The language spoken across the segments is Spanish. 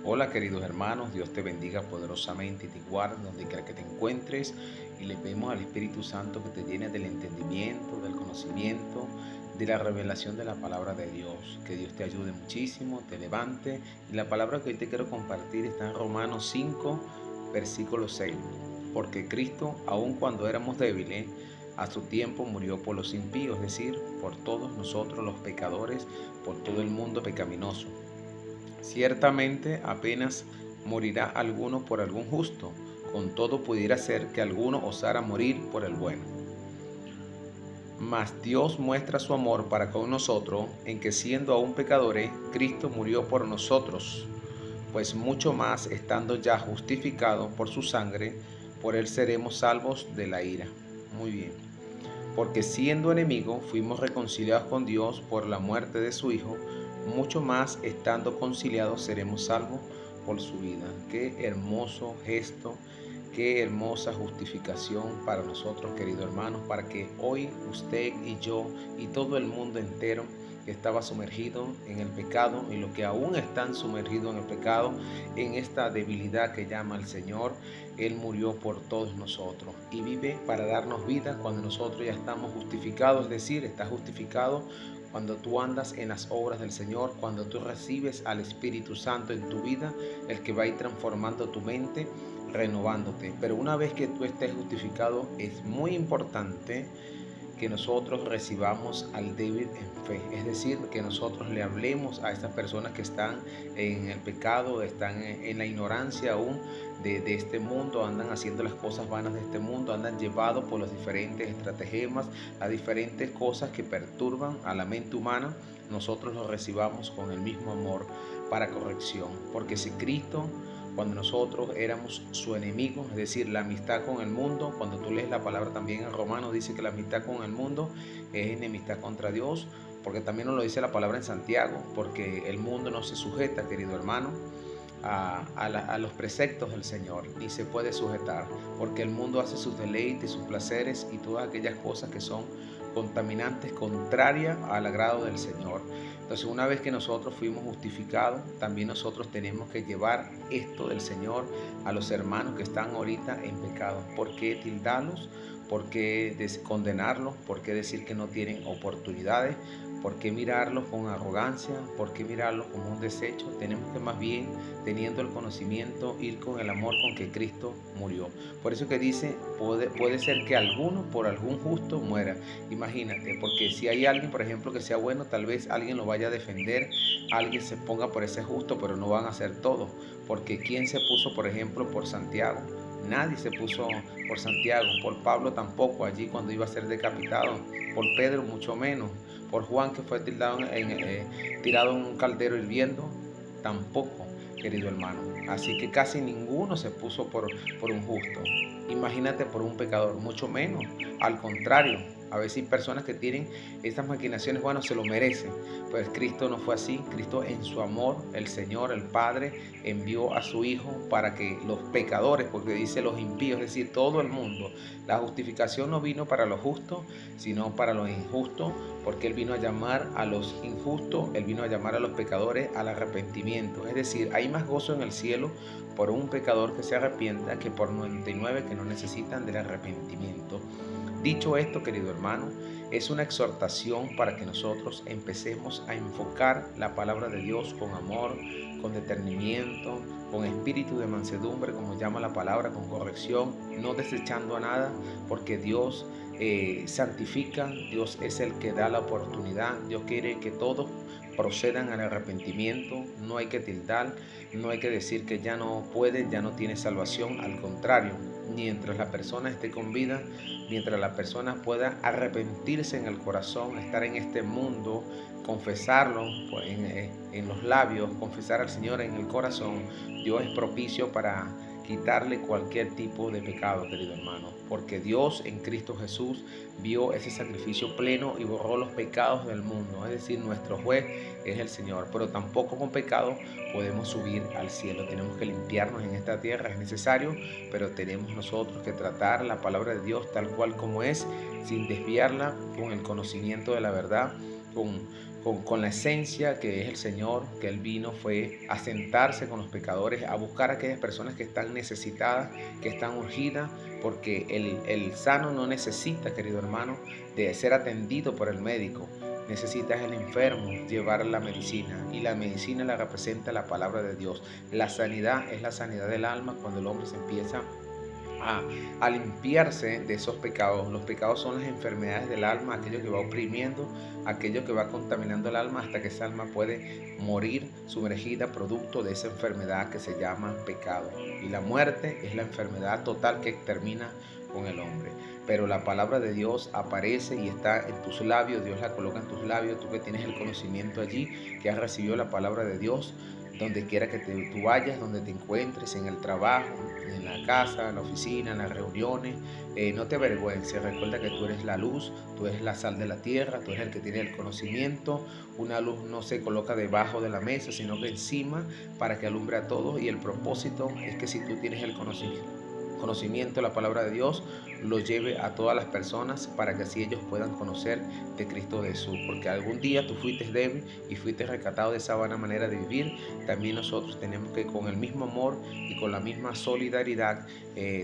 Hola queridos hermanos, Dios te bendiga poderosamente y te guarde donde quiera que te encuentres y le pedimos al Espíritu Santo que te llene del entendimiento, del conocimiento, de la revelación de la palabra de Dios. Que Dios te ayude muchísimo, te levante. Y la palabra que hoy te quiero compartir está en Romanos 5, versículo 6. Porque Cristo, aun cuando éramos débiles, a su tiempo murió por los impíos, es decir, por todos nosotros los pecadores, por todo el mundo pecaminoso. Ciertamente apenas morirá alguno por algún justo, con todo pudiera ser que alguno osara morir por el bueno. Mas Dios muestra su amor para con nosotros en que siendo aún pecadores, Cristo murió por nosotros, pues mucho más estando ya justificados por su sangre, por él seremos salvos de la ira. Muy bien. Porque siendo enemigos fuimos reconciliados con Dios por la muerte de su Hijo, mucho más estando conciliados seremos salvos por su vida. Qué hermoso gesto, qué hermosa justificación para nosotros, queridos hermanos, para que hoy usted y yo y todo el mundo entero que estaba sumergido en el pecado y los que aún están sumergidos en el pecado, en esta debilidad que llama el Señor, Él murió por todos nosotros y vive para darnos vida cuando nosotros ya estamos justificados, es decir, estás justificado cuando tú andas en las obras del Señor, cuando tú recibes al Espíritu Santo en tu vida, el que va a ir transformando tu mente, renovándote. Pero una vez que tú estés justificado, es muy importante que nosotros recibamos al débil en fe, es decir, que nosotros le hablemos a estas personas que están en el pecado, están en la ignorancia aún de este mundo, andan haciendo las cosas vanas de este mundo, andan llevados por los diferentes estratagemas, las diferentes cosas que perturban a la mente humana, nosotros los recibamos con el mismo amor para corrección, porque si Cristo cuando nosotros éramos su enemigo, es decir, la amistad con el mundo. Cuando tú lees la palabra también en Romanos dice que la amistad con el mundo es enemistad contra Dios, porque también nos lo dice la palabra en Santiago, porque el mundo no se sujeta, querido hermano, a los preceptos del Señor, ni se puede sujetar, porque el mundo hace sus deleites, sus placeres y todas aquellas cosas que son contaminantes, contrarias al agrado del Señor. Entonces, una vez que nosotros fuimos justificados, también nosotros tenemos que llevar esto del Señor a los hermanos que están ahorita en pecado. ¿Por qué tildarlos? ¿Por qué condenarlos? ¿Por qué decir que no tienen oportunidades? ¿Por qué mirarlos con arrogancia? ¿Por qué mirarlos como un desecho? Tenemos que más bien, teniendo el conocimiento, ir con el amor con que Cristo murió. Por eso que dice, puede ser que alguno por algún justo muera. Imagínate, porque si hay alguien, por ejemplo, que sea bueno, tal vez alguien lo vaya a defender, alguien se ponga por ese justo, pero no van a hacer todo. Porque ¿quién se puso, por ejemplo, por Santiago? Nadie se puso por Santiago, por Pablo tampoco, allí cuando iba a ser decapitado, por Pedro mucho menos, por Juan que fue tirado en un caldero hirviendo, tampoco, querido hermano. Así que casi ninguno se puso por un justo. Imagínate por un pecador, mucho menos. Al contrario, a veces hay personas que tienen estas maquinaciones, bueno, se lo merecen. Pues Cristo no fue así. Cristo en su amor, el Señor, el Padre, envió a su Hijo para que los pecadores, porque dice los impíos, es decir, todo el mundo, la justificación no vino para los justos, sino para los injustos, porque Él vino a llamar a los injustos, Él vino a llamar a los pecadores al arrepentimiento. Es decir, hay más gozo en el cielo por un pecador que se arrepienta que por 99 que no necesitan del arrepentimiento. Dicho esto, querido hermano, es una exhortación para que nosotros empecemos a enfocar la palabra de Dios con amor, con detenimiento, con espíritu de mansedumbre, como llama la palabra, con corrección, no desechando a nada, porque Dios santifica, Dios es el que da la oportunidad, Dios quiere que todos procedan al arrepentimiento, no hay que tildar, no hay que decir que ya no puede, ya no tiene salvación, al contrario, mientras la persona esté con vida, mientras la persona pueda arrepentirse en el corazón, estar en este mundo, confesarlo en los labios, confesar al Señor en el corazón, Dios es propicio para quitarle cualquier tipo de pecado, querido hermano, porque Dios en Cristo Jesús vio ese sacrificio pleno y borró los pecados del mundo, es decir, nuestro juez es el Señor, pero tampoco con pecado podemos subir al cielo, tenemos que limpiarnos en esta tierra, es necesario, pero tenemos nosotros que tratar la palabra de Dios tal cual como es, sin desviarla, con el conocimiento de la verdad, con la esencia que es el Señor, que Él vino fue a sentarse con los pecadores, a buscar a aquellas personas que están necesitadas, que están urgidas, porque el sano no necesita, querido hermano, de ser atendido por el médico. Necesitas el enfermo llevar la medicina, y la medicina la representa la palabra de Dios. La sanidad es la sanidad del alma cuando el hombre se empieza a limpiarse de esos pecados. Los pecados son las enfermedades del alma, aquello que va oprimiendo, aquello que va contaminando el alma hasta que esa alma puede morir sumergida producto de esa enfermedad que se llama pecado. Y la muerte es la enfermedad total que termina con el hombre. Pero la palabra de Dios aparece y está en tus labios, Dios la coloca en tus labios, tú que tienes el conocimiento allí, que has recibido la palabra de Dios, donde quiera que tú vayas, donde te encuentres, en el trabajo, en la casa, en la oficina, en las reuniones, no te avergüences, recuerda que tú eres la luz, tú eres la sal de la tierra, tú eres el que tiene el conocimiento. Una luz no se coloca debajo de la mesa, sino que encima, para que alumbre a todos, y el propósito es que si tú tienes el conocimiento, la palabra de Dios, lo lleve a todas las personas para que así ellos puedan conocer de Cristo Jesús, porque algún día tú fuiste débil y fuiste rescatado de esa vana manera de vivir. También nosotros tenemos que, con el mismo amor y con la misma solidaridad,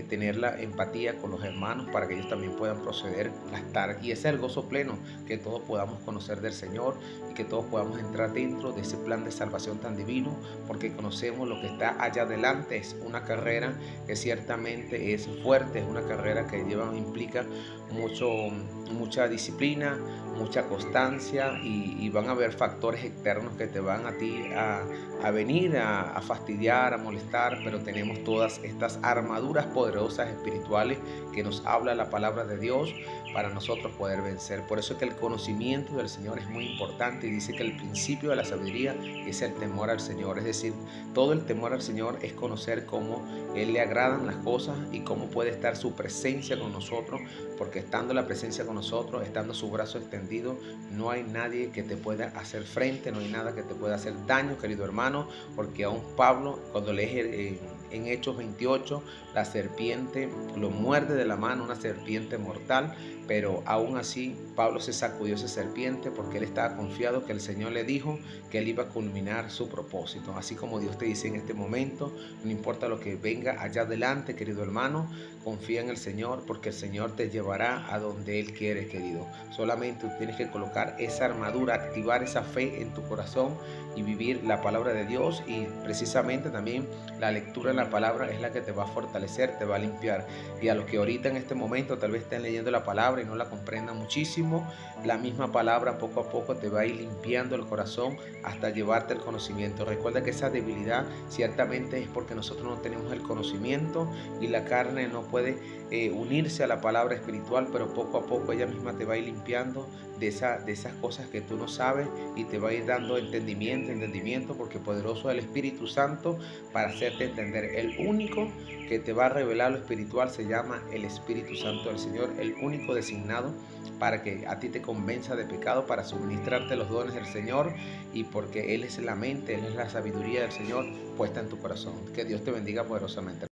tener la empatía con los hermanos para que ellos también puedan proceder a estar, y ese es el gozo pleno, que todos podamos conocer del Señor y que todos podamos entrar dentro de ese plan de salvación tan divino, porque conocemos lo que está allá adelante. Es una carrera que ciertamente es fuerte, es una carrera que implica mucha disciplina, mucha constancia, y van a haber factores externos que te van a ti a venir a fastidiar, a molestar, pero tenemos todas estas armaduras poderosas espirituales que nos habla la palabra de Dios para nosotros poder vencer. Por eso es que el conocimiento del Señor es muy importante, y dice que el principio de la sabiduría es el temor al Señor. Es decir, todo el temor al Señor es conocer cómo Él le agradan las cosas y cómo puede estar su presencia con nosotros, porque estando la presencia con nosotros, estando su brazo extendido, no hay nadie que te pueda hacer frente, no hay nada que te pueda hacer daño, querido hermano, porque aún Pablo, cuando lees en Hechos 28, la serpiente lo muerde de la mano, una serpiente mortal, pero aún así Pablo se sacudió esa serpiente porque él estaba confiado que el Señor le dijo que él iba a culminar su propósito. Así como Dios te dice en este momento, no importa lo que venga allá adelante, querido hermano, confía en el Señor, porque el Señor te llevará a donde Él quiere, querido. Solamente tú tienes que colocar esa armadura, activar esa fe en tu corazón y vivir la palabra de Dios, y precisamente también la lectura de la palabra es la que te va a fortalecer, te va a limpiar. Y a los que ahorita en este momento tal vez estén leyendo la palabra y no la comprendan muchísimo, la misma palabra poco a poco te va a ir limpiando el corazón hasta llevarte el conocimiento. Recuerda que esa debilidad ciertamente es porque nosotros no tenemos el conocimiento, y la carne no puede unirse a la palabra espiritual, pero poco a poco ella misma te va a ir limpiando de esas cosas que tú no sabes, y te va a ir dando entendimiento, porque poderoso es el Espíritu Santo para hacerte entender. El único que te va a revelar lo espiritual se llama el Espíritu Santo del Señor, el único designado para que a ti te convenza de pecado, para suministrarte los dones del Señor, y porque Él es la mente, Él es la sabiduría del Señor puesta en tu corazón. Que Dios te bendiga poderosamente.